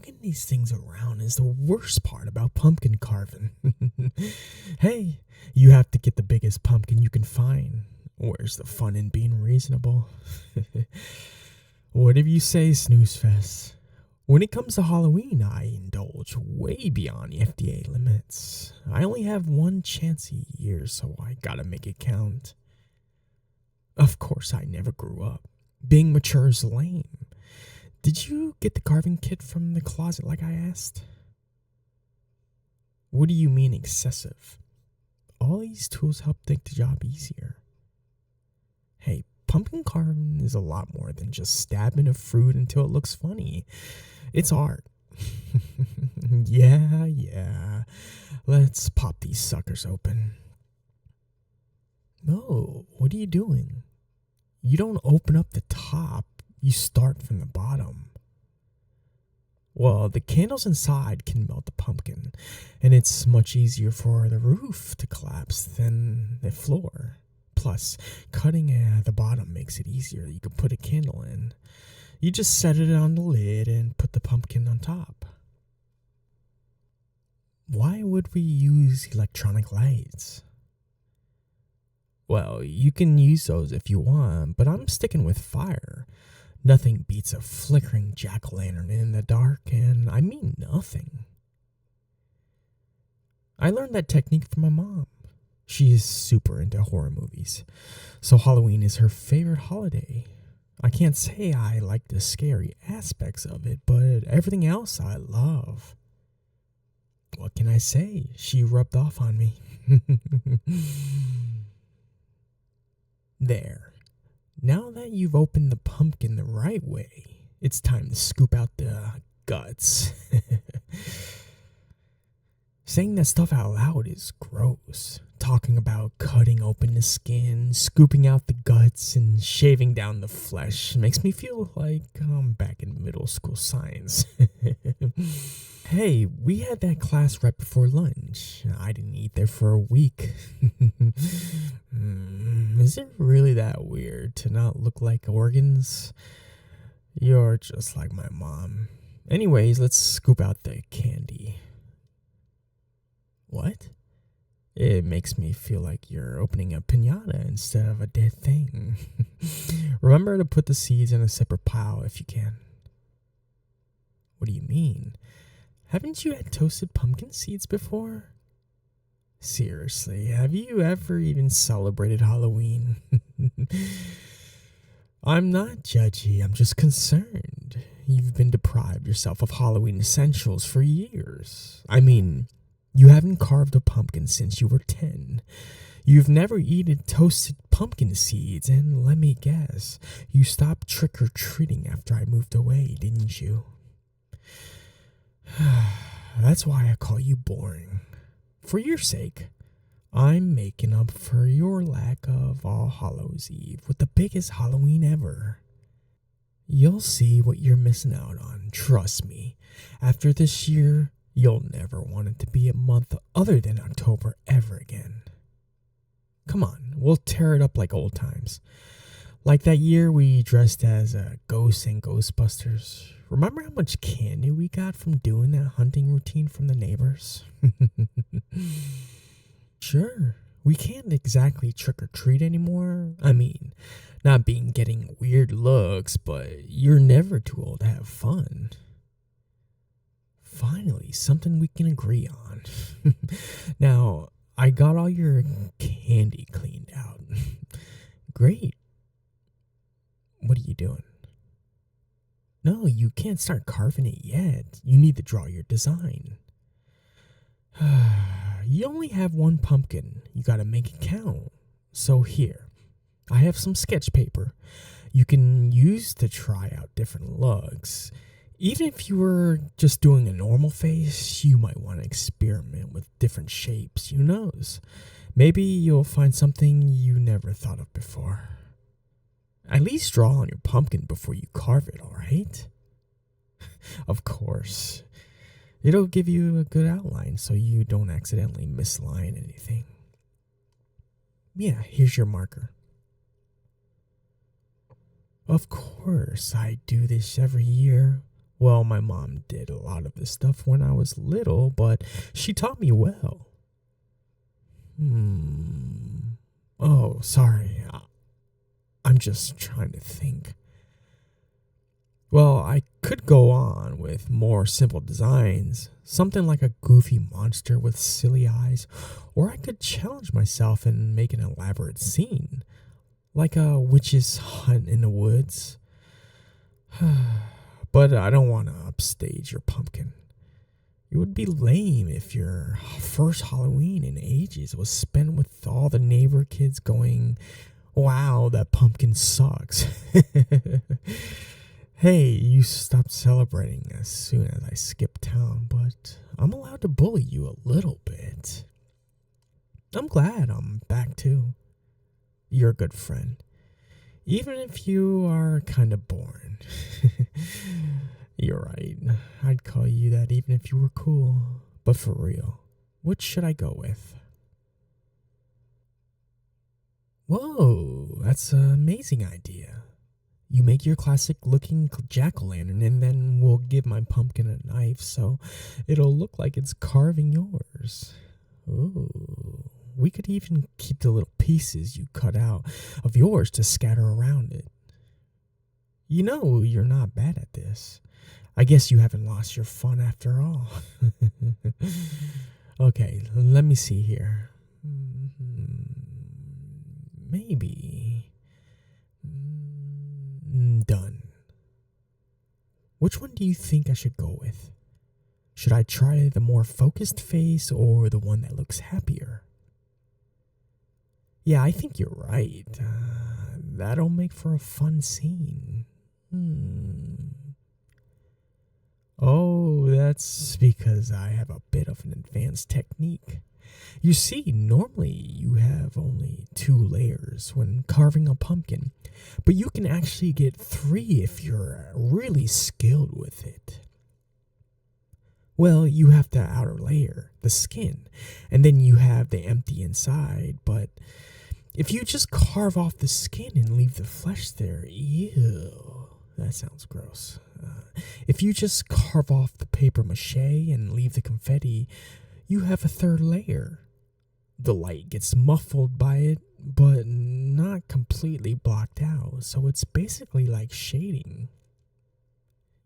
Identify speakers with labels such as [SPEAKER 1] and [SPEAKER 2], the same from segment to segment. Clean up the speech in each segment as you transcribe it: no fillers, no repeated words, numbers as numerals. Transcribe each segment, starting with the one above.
[SPEAKER 1] lugging these things around is the worst part about pumpkin carving. Hey, you have to get the biggest pumpkin you can find. Where's the fun in being reasonable? Whatever you say, Snooze Fest. When it comes to Halloween, I indulge way beyond the FDA limits. I only have one chance a year, so I gotta make it count. Of course, I never grew up. Being mature is lame. Did you get the carving kit from the closet like I asked? What do you mean excessive? All these tools help make the job easier. Hey, pumpkin carving is a lot more than just stabbing a fruit until it looks funny. It's art. Yeah. Let's pop these suckers open. No, what are you doing? You don't open up the top. You start from the bottom. Well, the candles inside can melt the pumpkin, and it's much easier for the roof to collapse than the floor. Plus, cutting at the bottom makes it easier. You can put a candle in. You just set it on the lid and put the pumpkin on top. Why would we use electronic lights? Well, you can use those if you want, but I'm sticking with fire. Nothing beats a flickering jack-o'-lantern in the dark, and I mean nothing. I learned that technique from my mom. She is super into horror movies, so Halloween is her favorite holiday. I can't say I like the scary aspects of it, but everything else I love. What can I say? She rubbed off on me. There. Now that you've opened the pumpkin the right way, it's time to scoop out the guts. Saying that stuff out loud is gross. Talking about cutting open the skin, scooping out the guts, and shaving down the flesh makes me feel like I'm back in middle school science. Hey, we had that class right before lunch. I didn't eat there for a week. Is it really that weird to not look like organs? You're just like my mom. Anyways, let's scoop out the candy. What? It makes me feel like you're opening a piñata instead of a dead thing. Remember to put the seeds in a separate pile if you can. What do you mean? Haven't you had toasted pumpkin seeds before? Seriously, have you ever even celebrated Halloween? I'm not judgy, I'm just concerned. You've been deprived yourself of Halloween essentials for years. I mean, you haven't carved a pumpkin since you were 10. You've never eaten toasted pumpkin seeds, and let me guess, you stopped trick-or-treating after I moved away, didn't you? That's why I call you boring. For your sake, I'm making up for your lack of All Hallows Eve with the biggest Halloween ever. You'll see what you're missing out on, trust me. After this year, you'll never want it to be a month other than October ever again. Come on, we'll tear it up like old times. Like that year we dressed as ghosts and Ghostbusters. Remember how much candy we got from doing that hunting routine from the neighbors? Sure, we can't exactly trick-or-treat anymore. I mean, not being getting weird looks, but you're never too old to have fun. Finally, something we can agree on. Now, I got all your candy cleaned out. Great. What are you doing? No, you can't start carving it yet. You need to draw your design. You only have one pumpkin. You gotta make it count. So here, I have some sketch paper. You can use to try out different looks. Even if you were just doing a normal face, you might want to experiment with different shapes. Who knows? Maybe you'll find something you never thought of before. At least draw on your pumpkin before you carve it, alright? Of course. It'll give you a good outline so you don't accidentally misline anything. Yeah, here's your marker. Of course, I do this every year. Well, my mom did a lot of this stuff when I was little, but she taught me well. Hmm. Oh, sorry. I'm just trying to think. Well, I could go on with more simple designs, something like a goofy monster with silly eyes, or I could challenge myself and make an elaborate scene, like a witch's hunt in the woods. But I don't want to upstage your pumpkin. It would be lame if your first Halloween in ages was spent with all the neighbor kids going, "Wow, that pumpkin sucks." Hey, you stopped celebrating as soon as I skipped town, but I'm allowed to bully you a little bit. I'm glad I'm back too. You're a good friend, even if you are kind of boring. You're right. I'd call you that even if you were cool. But for real, which should I go with? Whoa, that's an amazing idea. You make your classic looking jack-o'-lantern and then we'll give my pumpkin a knife so it'll look like it's carving yours. Ooh. We could even keep the little pieces you cut out of yours to scatter around it. You know you're not bad at this. I guess you haven't lost your fun after all. Okay, let me see here. Maybe. Done. Which one do you think I should go with? Should I try the more focused face or the one that looks happier? Yeah, I think you're right. That'll make for a fun scene. Oh, that's because I have a bit of an advanced technique. You see, normally you have only 2 layers when carving a pumpkin, but you can actually get 3 if you're really skilled with it. Well, you have the outer layer, the skin, and then you have the empty inside, but if you just carve off the skin and leave the flesh there, ew, that sounds gross. If you just carve off the paper mache and leave the confetti, you have a 3rd layer. The light gets muffled by it, but not completely blocked out, so it's basically like shading.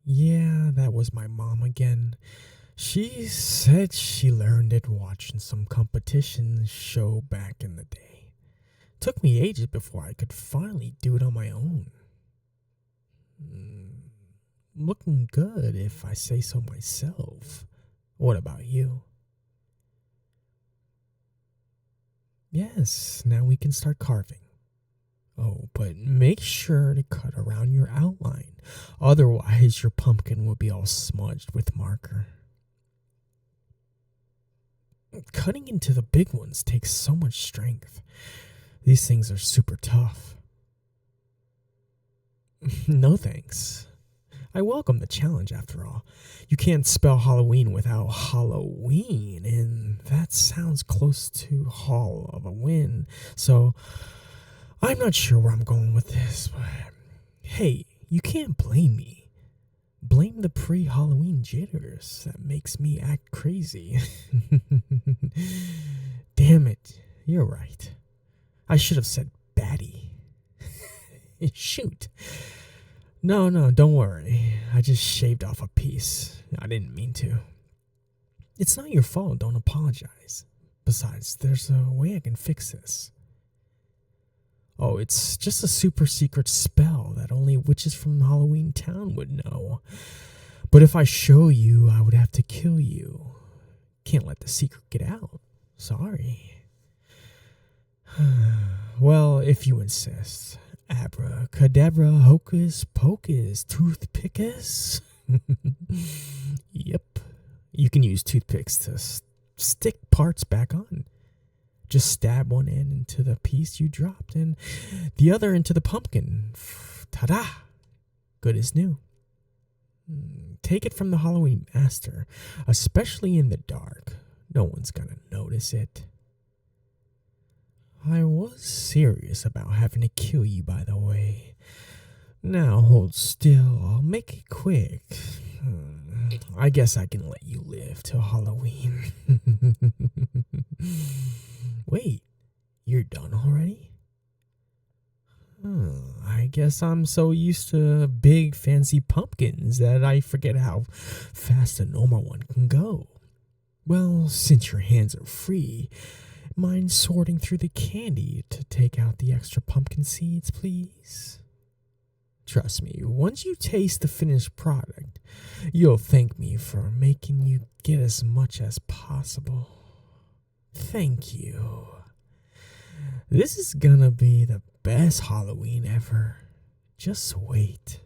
[SPEAKER 1] Yeah, that was my mom again. She said she learned it watching some competition show back in the day. Took me ages before I could finally do it on my own. Looking good if I say so myself. What about you? Yes, now we can start carving. Oh, but make sure to cut around your outline. Otherwise, your pumpkin will be all smudged with marker. Cutting into the big ones takes so much strength. These things are super tough. No thanks. I welcome the challenge after all. You can't spell Halloween without Halloween, and that sounds close to Hall of a Win, so I'm not sure where I'm going with this, but hey, you can't blame me. Blame the pre-Halloween jitters that makes me act crazy. Damn it, you're right. I should have said batty. Shoot. No, don't worry. I just shaved off a piece. I didn't mean to. It's not your fault, don't apologize. Besides, there's a way I can fix this. Oh, it's just a super secret spell that only witches from Halloween Town would know. But if I show you, I would have to kill you. Can't let the secret get out. Sorry. Well, if you insist. Abracadabra, hocus pocus, toothpickus. Yep. You can use toothpicks to stick parts back on. Just stab one end into the piece you dropped and the other into the pumpkin. Ta-da! Good as new. Take it from the Halloween master, especially in the dark. No one's gonna notice it. I was serious about having to kill you, by the way. Now hold still, I'll make it quick. I guess I can let you live till Halloween. Wait, you're done already? I guess I'm so used to big fancy pumpkins that I forget how fast a normal one can go. Well, since your hands are free, mind sorting through the candy to take out the extra pumpkin seeds, please? Trust me, once you taste the finished product, you'll thank me for making you get as much as possible. Thank you. This is gonna be the best Halloween ever. Just wait.